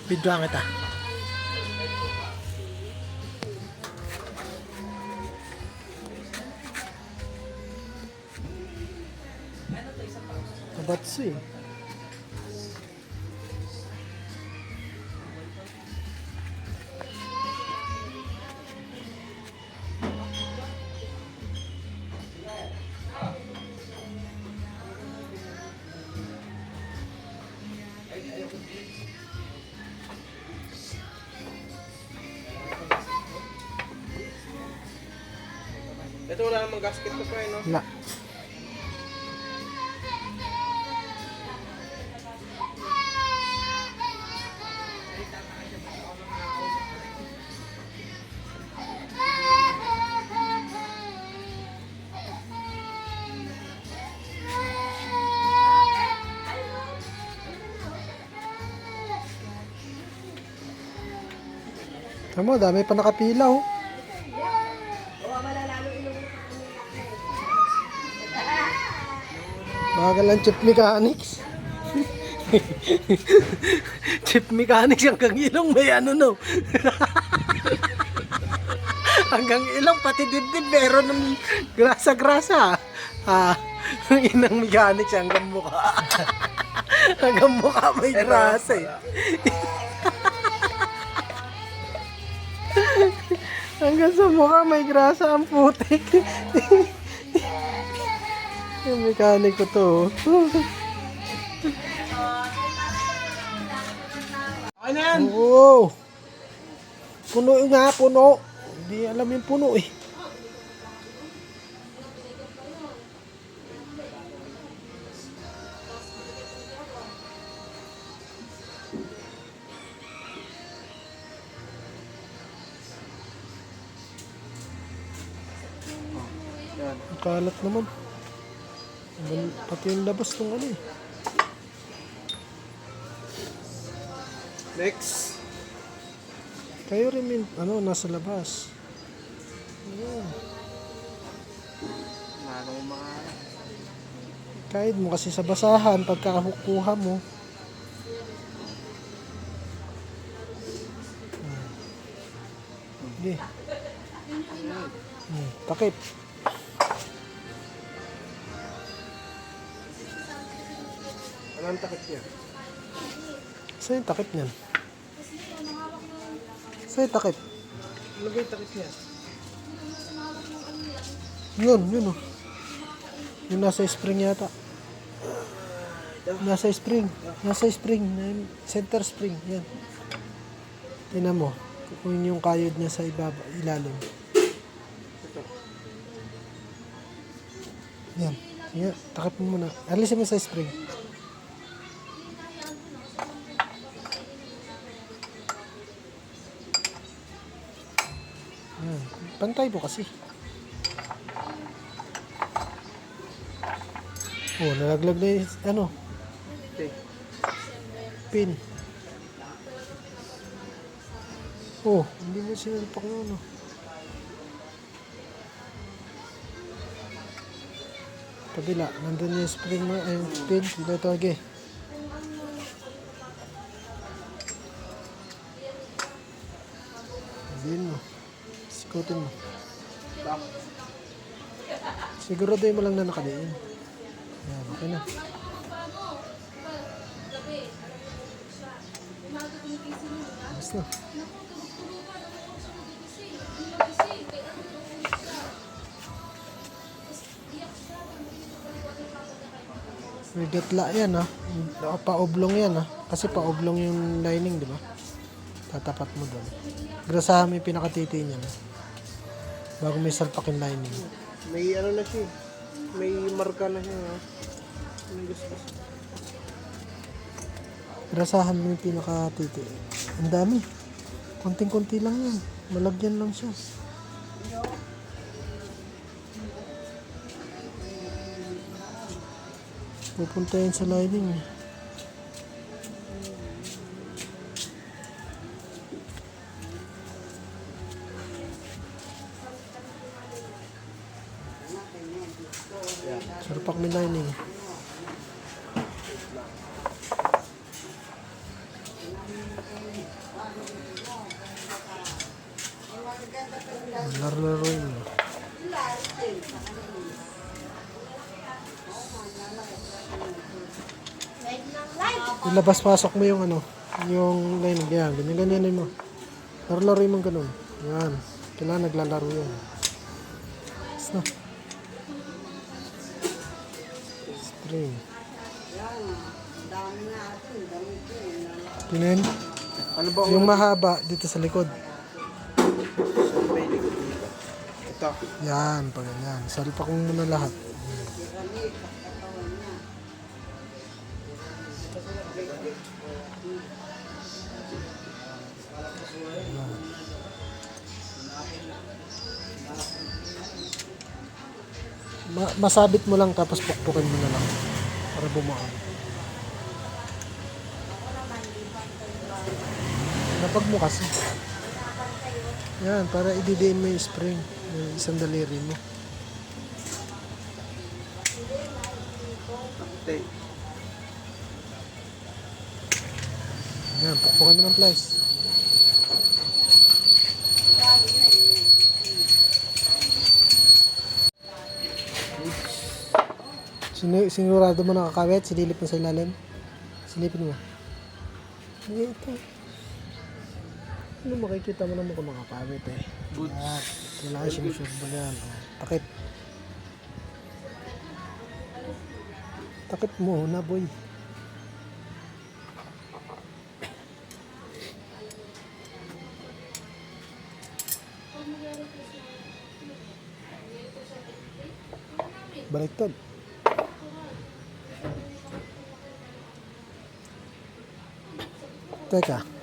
Bidyoan kita. Kabatsu eh. Ito wala namang gasket ko pa eh, no? Wala. Tama, dami pa nakapila oh. Bagal ang chip mechanics. Chip mechanics hanggang ilong may ano no. Hanggang ilong pati dibdib meron ng grasa-grasa. Ah, inang mechanics hanggang mukha. Hanggang mukha may grasa eh. Hanggang sa mukha may grasa ang putik. Yung mechanic ko to. Ano yan? Oo. Puno nga, puno. Hindi alam yung puno eh. Yan. Ang kalat naman. Pati yung labas ng ano eh. Next. Kayo rin min, ano, nasa labas. Ayan. Manong mga... Kahit mo kasi sa basahan, pagkakukuha mo. Hindi. Takip. Anong takip niya? Saan yung takip niyan? Saan yung takip? Ano ba yung takip niya? Yun oh. Yung nasa spring yata. Nasa spring. Nasa spring. Center spring. Yan. Tingnan mo. Kung yung kayod niya sa ilalim. Ito. Yan. Yan. Takip mo muna. Alisin mo sa spring. Yan. Pantay mo kasi. Oh, nalaglag na yung, ano, Okay. pin. Oh, hindi mo sinalpak na ano. Kabila, nandun yung spring mo, yung pin, dito lagi. Sabihin mo. Sikutin mo. Back. Siguraduhin mo lang na nakadiin. Yan, okay na. Basta. May gatla yan ha. Pa-oblong yan ha. Kasi pa-oblong yung lining, di ba? Tatapat mo doon. Grasahan mo yung pinakatiti niya. Bago may salpak yung lining. May ano na siya. May marka na siya. Ha? Anong gusto ko? Grasahan mo yung pinakatiti. Ang dami. Konting-konti lang yan. Malagyan lang siya. Pupunta yan sa lining eh. Sarpak may lining. Laro-laruin mo. Ilabas-pasok mo yung ano, yung line. Yan, ganyan-ganyanin mo. Laro-laruin mo ganun. Yan. Kailangan naglalaro yan. Tapos na. String. Pinin. Ano ba Yung mahaba dito sa likod. may likod dito? Ito. Yan, pag ganyan. Salpak mo muna lahat. Masabit mo lang tapos pukpukin mo na lang para bumaan. Napag mo kasi. Yan, para ididiin mo yung spring. Yung isang daliri mo. Okay. Yan, pukpukin mo ng plies. Sinurado mo nakakawit, sililip mo sa ilalim. Silipin mo. Hindi ito. Ano makikita mo naman kung nakakawit eh. Goods. Yan. Kailangan sinusure mo yan. O, takip. Takip mo na boy. Baliktad. Teka.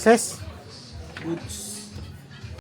Access.